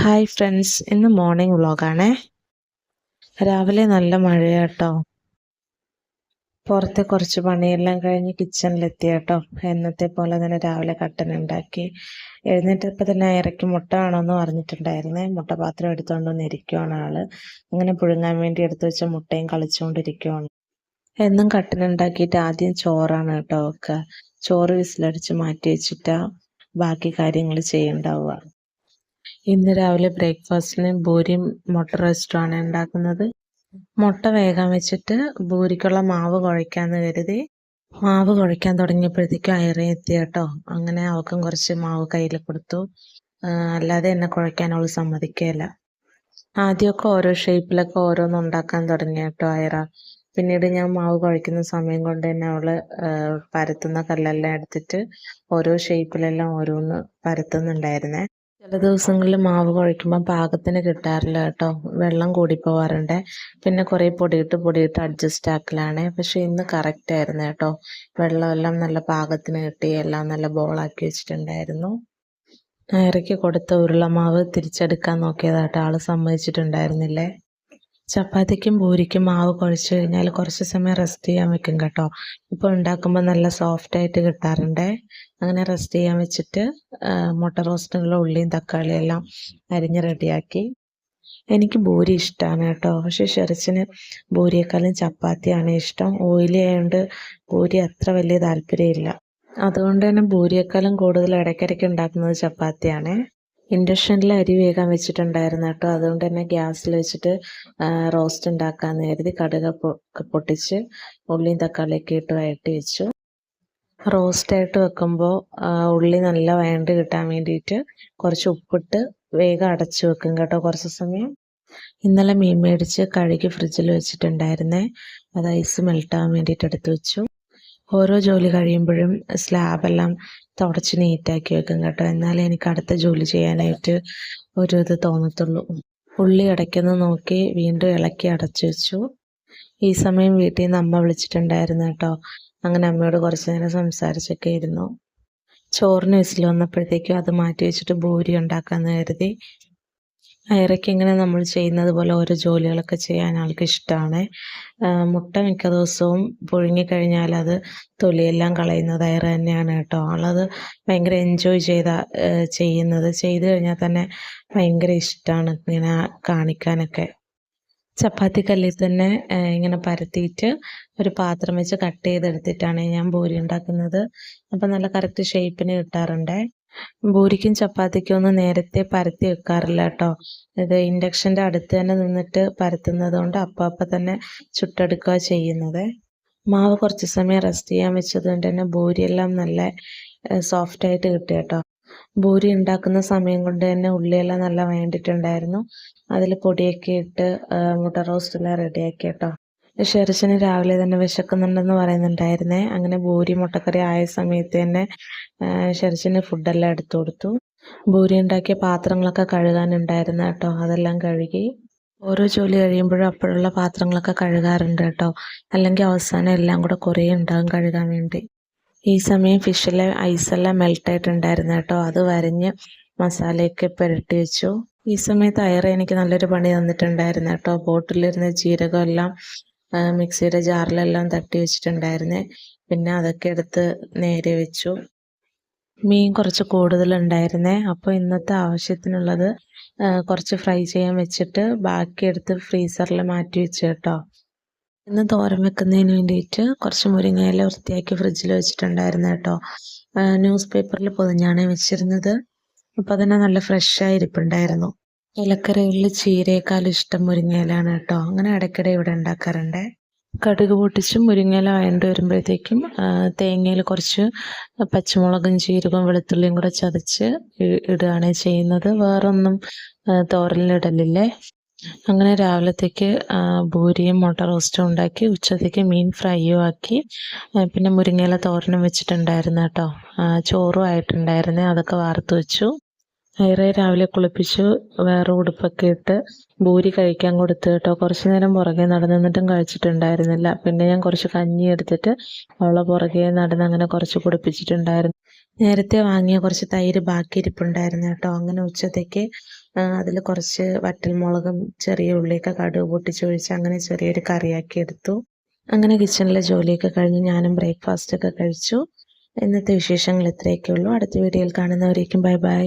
Hi friends, ഇന്ന് morning വ്ളോഗാണേ. രാവിലെ നല്ല മഴയാട്ടോ. പുറത്തെ കുറച്ച് പണിയെല്ലാം കഴിഞ്ഞ് കിച്ചണിലെത്തിയാട്ടോ. എന്നത്തെ പോലെ തന്നെ രാവിലെ കട്ടൻ ഉണ്ടാക്കി എഴുന്നേറ്റപ്പോൾ തന്നെ ഇറക്കി മുട്ട വേണമെന്ന് പറഞ്ഞിട്ടുണ്ടായിരുന്നേ. മുട്ട പാത്രം എടുത്തുകൊണ്ടൊന്ന് ഇരിക്കുവാണ് ആള്. അങ്ങനെ പുഴുങ്ങാൻ വേണ്ടി എടുത്തു വെച്ച മുട്ടയും കളിച്ചുകൊണ്ടിരിക്കുവാണ്. എന്നും കട്ടൻ ഉണ്ടാക്കിയിട്ട് ആദ്യം ചോറാണ് കേട്ടോ വെക്കുക. ചോറ് വിസിലടിച്ച് മാറ്റി വെച്ചിട്ടാ ബാക്കി കാര്യങ്ങൾ ചെയ്യണ്ടാവുക. ഇന്ന് രാവിലെ ബ്രേക്ക്ഫാസ്റ്റിന് ഭൂരിയും മുട്ട റോസ്റ്റുമാണ് ഉണ്ടാക്കുന്നത്. മുട്ട വേഗം വെച്ചിട്ട് ഭൂരിക്കുള്ള മാവ് കുഴയ്ക്കാന്ന് കരുതി മാവ് കുഴയ്ക്കാൻ തുടങ്ങിയപ്പോഴത്തേക്കും അയറി എത്തി കേട്ടോ. അങ്ങനെ അവൾക്കും കുറച്ച് മാവ് കയ്യിൽ കൊടുത്തു. അല്ലാതെ എന്നെ കുഴയ്ക്കാൻ അവൾ സമ്മതിക്കുകയില്ല. ആദ്യമൊക്കെ ഓരോ ഷേപ്പിലൊക്കെ ഓരോന്ന് ഉണ്ടാക്കാൻ തുടങ്ങി കേട്ടോ അയറ. പിന്നീട് ഞാൻ മാവ് കുഴയ്ക്കുന്ന സമയം കൊണ്ട് തന്നെ അവള് പരത്തുന്ന കല്ലെല്ലാം എടുത്തിട്ട് ഓരോ ഷേപ്പിലെല്ലാം ഓരോന്ന് പരത്തുന്നുണ്ടായിരുന്നേ. ചില ദിവസങ്ങളിൽ മാവ് കുഴയ്ക്കുമ്പോൾ പാകത്തിന് കിട്ടാറില്ല കേട്ടോ. വെള്ളം കൂടിപ്പോവാറുണ്ട്. പിന്നെ കുറേ പൊടിയിട്ട് അഡ്ജസ്റ്റ് ആക്കലാണ്. പക്ഷെ ഇന്ന് കറക്റ്റ് ആയിരുന്നു കേട്ടോ. വെള്ളമെല്ലാം നല്ല പാകത്തിന് കിട്ടി. എല്ലാം നല്ല ബോളാക്കി വെച്ചിട്ടുണ്ടായിരുന്നു. ഇറക്കി കൊടുത്ത ഉരുളമാവ് തിരിച്ചെടുക്കാൻ നോക്കിയതാട്ടോ. ആള് സമ്മതിച്ചിട്ടുണ്ടായിരുന്നില്ലേ. ചപ്പാത്തിക്കും പൂരിക്കും മാവ് കുഴച്ച് കഴിഞ്ഞാൽ കുറച്ച് സമയം റെസ്റ്റ് ചെയ്യാൻ വെക്കും കേട്ടോ. ഇപ്പോൾ ഉണ്ടാക്കുമ്പോൾ നല്ല സോഫ്റ്റ് ആയിട്ട് കിട്ടാറുണ്ട്. അങ്ങനെ റെസ്റ്റ് ചെയ്യാൻ വെച്ചിട്ട് മുട്ട റോസ്റ്റിനുള്ള ഉള്ളിയും തക്കാളിയും എല്ലാം അരിഞ്ഞ് റെഡിയാക്കി. എനിക്ക് ഭൂരി ഇഷ്ടമാണ് കേട്ടോ. പക്ഷെ ഷെറിച്ചിന് ഭൂരിയേക്കാളും ചപ്പാത്തിയാണ് ഇഷ്ടം. ഓയിലി ആയതുകൊണ്ട് ഭൂരി അത്ര വലിയ താല്പര്യമില്ല. അതുകൊണ്ട് തന്നെ ഭൂരിയേക്കാളും കൂടുതൽ ഇടയ്ക്കിടയ്ക്ക് ഉണ്ടാക്കുന്നത് ചപ്പാത്തിയാണ്. ഇൻഡക്ഷനിൽ അരി വേഗം വെച്ചിട്ടുണ്ടായിരുന്നു കേട്ടോ. അതുകൊണ്ട് തന്നെ ഗ്യാസിൽ വെച്ചിട്ട് റോസ്റ്റ് ഉണ്ടാക്കാമെന്ന് കരുതി കടുക് പൊട്ടിച്ച് ഉള്ളിയും തക്കാളിയൊക്കെ ഇട്ട് വഴറ്റി വെച്ചു. റോസ്റ്റായിട്ട് വെക്കുമ്പോൾ ഉള്ളി നല്ല വഴണ്ട് കിട്ടാൻ വേണ്ടിയിട്ട് കുറച്ച് ഉപ്പിട്ട് വേഗം അടച്ചു വെക്കും കേട്ടോ കുറച്ച് സമയം. ഇന്നലെ മീൻ മേടിച്ച് കഴുകി ഫ്രിഡ്ജിൽ വെച്ചിട്ടുണ്ടായിരുന്നേ. അത് ഐസ് മെൽട്ടാൻ വേണ്ടിയിട്ട് എടുത്തു വെച്ചു. ഓരോ ജോലി കഴിയുമ്പോഴും സ്ലാബെല്ലാം തുടച്ച് നീറ്റാക്കി വെക്കും കേട്ടോ. എന്നാലേ എനിക്ക് അടുത്ത ജോലി ചെയ്യാനായിട്ട് ഒരു ഇത് തോന്നത്തുള്ളൂ. ഉള്ളി അടയ്ക്കുന്ന നോക്കി വീണ്ടും ഇളക്കി അടച്ചു വെച്ചു. ഈ സമയം വീട്ടിൽ നിന്ന് അമ്മ വിളിച്ചിട്ടുണ്ടായിരുന്നു കേട്ടോ. അങ്ങനെ അമ്മയോട് കുറച്ച് നേരം സംസാരിച്ചൊക്കെ ഇരുന്നു. ചോറിന് വിസിൽ വന്നപ്പോഴത്തേക്കും അത് മാറ്റി വെച്ചിട്ട് ഭൂരി ഉണ്ടാക്കാമെന്ന് കരുതി. അയറയ്ക്ക് ഇങ്ങനെ നമ്മൾ ചെയ്യുന്നത് പോലെ ഓരോ ജോലികളൊക്കെ ചെയ്യാൻ ആൾക്ക് ഇഷ്ടമാണ്. മുട്ട മിക്ക ദിവസവും പുഴുങ്ങിക്കഴിഞ്ഞാൽ അത് തൊലിയെല്ലാം കളയുന്നത് അയറ തന്നെയാണ് കേട്ടോ. ആളത് ഭയങ്കര എൻജോയ് ചെയ്യുന്നത്. ചെയ്ത് കഴിഞ്ഞാൽ തന്നെ ഭയങ്കര ഇഷ്ടമാണ് ഇങ്ങനെ കാണിക്കാനൊക്കെ. ചപ്പാത്തി കല്ലിൽ തന്നെ ഇങ്ങനെ പരത്തിയിട്ട് ഒരു പാത്രം വെച്ച് കട്ട് ചെയ്തെടുത്തിട്ടാണ് ഞാൻ ഭൂരി ഉണ്ടാക്കുന്നത്. അപ്പം നല്ല കറക്റ്റ് ഷേപ്പിന് കിട്ടാറുണ്ട്. ഭൂരിക്കും ചപ്പാത്തിക്കും ഒന്നും നേരത്തെ പരത്തി വെക്കാറില്ല കേട്ടോ. ഇത് ഇൻഡക്ഷൻ്റെ അടുത്ത് തന്നെ നിന്നിട്ട് പരത്തുന്നത് കൊണ്ട് അപ്പം തന്നെ ചുട്ടെടുക്കുക ചെയ്യുന്നത്. മാവ് കുറച്ച് സമയം റെസ്റ്റ് ചെയ്യാൻ വെച്ചത് കൊണ്ട് തന്നെ ഭൂരിയെല്ലാം നല്ല സോഫ്റ്റായിട്ട് കിട്ടി കേട്ടോ. ഭൂരി ഉണ്ടാക്കുന്ന സമയം കൊണ്ട് തന്നെ ഉള്ളിയെല്ലാം നല്ല വേണ്ടിയിട്ടുണ്ടായിരുന്നു. അതിൽ പൊടിയൊക്കെ ഇട്ട് മുട്ട റോസ്റ്റെല്ലാം റെഡിയാക്കി കേട്ടോ. ഷെറിച്ചിന് രാവിലെ തന്നെ വിശക്കുന്നുണ്ടെന്ന് പറയുന്നുണ്ടായിരുന്നേ. അങ്ങനെ ഭൂരി മുട്ടക്കറി ആയ സമയത്ത് തന്നെ ഷെറിച്ചിന് ഫുഡെല്ലാം എടുത്തു കൊടുത്തു. ഭൂരി ഉണ്ടാക്കിയ പാത്രങ്ങളൊക്കെ കഴുകാനുണ്ടായിരുന്നു കേട്ടോ. അതെല്ലാം കഴുകി. ഓരോ ജോലി കഴിയുമ്പോഴും അപ്പോഴുള്ള പാത്രങ്ങളൊക്കെ കഴുകാറുണ്ട് കേട്ടോ. അല്ലെങ്കിൽ അവസാനം എല്ലാം കൂടെ കുറേ ഉണ്ടാകും കഴുകാൻ വേണ്ടി. ഈ സമയം ഫിഷിലെ ഐസെല്ലാം മെൽട്ടായിട്ടുണ്ടായിരുന്നു കേട്ടോ. അത് വരഞ്ഞ് മസാലയൊക്കെ പുരട്ടി വെച്ചു. ഈ സമയത്ത് അയറ എനിക്ക് നല്ലൊരു പണി തന്നിട്ടുണ്ടായിരുന്നു കേട്ടോ. ബോട്ടിലിരുന്ന ജീരകം എല്ലാം മിക്സിയുടെ ജാറിലെല്ലാം തട്ടി വെച്ചിട്ടുണ്ടായിരുന്നേ. പിന്നെ അതൊക്കെ എടുത്ത് നേരെ വെച്ചു. മീൻ കുറച്ച് കൂടുതലുണ്ടായിരുന്നേ. അപ്പോൾ ഇന്നത്തെ ആവശ്യത്തിനുള്ളത് കുറച്ച് ഫ്രൈ ചെയ്യാൻ വെച്ചിട്ട് ബാക്കി എടുത്ത് ഫ്രീസറിൽ മാറ്റി വെച്ചു കേട്ടോ. ഇന്ന് തോരൻ വെക്കുന്നതിന് വേണ്ടിയിട്ട് കുറച്ച് മുരിങ്ങയില വൃത്തിയാക്കി ഫ്രിഡ്ജിൽ വെച്ചിട്ടുണ്ടായിരുന്നു കേട്ടോ. ന്യൂസ് പേപ്പറിൽ പൊതിഞ്ഞാണ് വെച്ചിരുന്നത്. അപ്പോൾ അതിനെ നല്ല ഫ്രഷായി ഇരിപ്പുണ്ടായിരുന്നു. ഇലക്കറികളിൽ ചീരയേക്കാളും ഇഷ്ടം മുരിങ്ങയിലാണ് കേട്ടോ. അങ്ങനെ ഇടയ്ക്കിടെ ഇവിടെ ഉണ്ടാക്കാറുണ്ട്. കടുക് പൊട്ടിച്ചും മുരിങ്ങയില വഴണ്ട് വരുമ്പോഴത്തേക്കും തേങ്ങയിൽ കുറച്ച് പച്ചമുളകും ജീരകവും വെളുത്തുള്ളിയും കൂടെ ചതച്ച് ഇടുകയാണ് ചെയ്യുന്നത്. വേറൊന്നും തോരനിലിടലില്ലേ. അങ്ങനെ രാവിലത്തേക്ക് ഭൂരിയും മുട്ട റോസ്റ്റും ഉണ്ടാക്കി. ഉച്ചത്തേക്ക് മീൻ ഫ്രൈയും ആക്കി. പിന്നെ മുരിങ്ങയില തോരനും വെച്ചിട്ടുണ്ടായിരുന്നു കേട്ടോ. ചോറും ആയിട്ടുണ്ടായിരുന്നേ. അതൊക്കെ വാർത്ത് വെച്ചു. അയറയെ രാവിലെ കുളിപ്പിച്ചു. വേറെ ഉടുപ്പൊക്കെ ഇട്ട് ഭൂരി കഴിക്കാൻ കൊടുത്തു കേട്ടോ. കുറച്ച് നേരം പുറകെ നടന്നിട്ടും കഴിച്ചിട്ടുണ്ടായിരുന്നില്ല. പിന്നെ ഞാൻ കുറച്ച് കഞ്ഞി എടുത്തിട്ട് അവളെ പുറകെ നടന്ന് അങ്ങനെ കുറച്ച് കുടിപ്പിച്ചിട്ടുണ്ടായിരുന്നു. നേരത്തെ വാങ്ങിയ കുറച്ച് തൈര് ബാക്കി ഇരിപ്പുണ്ടായിരുന്നു കേട്ടോ. അങ്ങനെ ഉച്ചത്തേക്ക് അതിൽ കുറച്ച് വറ്റൽമുളകും ചെറിയ ഉള്ളിയൊക്കെ കടുക് പൊട്ടിച്ചൊഴിച്ച് അങ്ങനെ ചെറിയൊരു കറിയാക്കി എടുത്തു. അങ്ങനെ കിച്ചണിലെ ജോലിയൊക്കെ കഴിഞ്ഞ് ഞാനും ബ്രേക്ക്ഫാസ്റ്റ് ഒക്കെ കഴിച്ചു. ഇന്നത്തെ വിശേഷങ്ങൾ ഇത്രയൊക്കെ ഉള്ളൂ. അടുത്ത വീഡിയോയിൽ കാണുന്നവരേക്കും ബൈ ബൈ.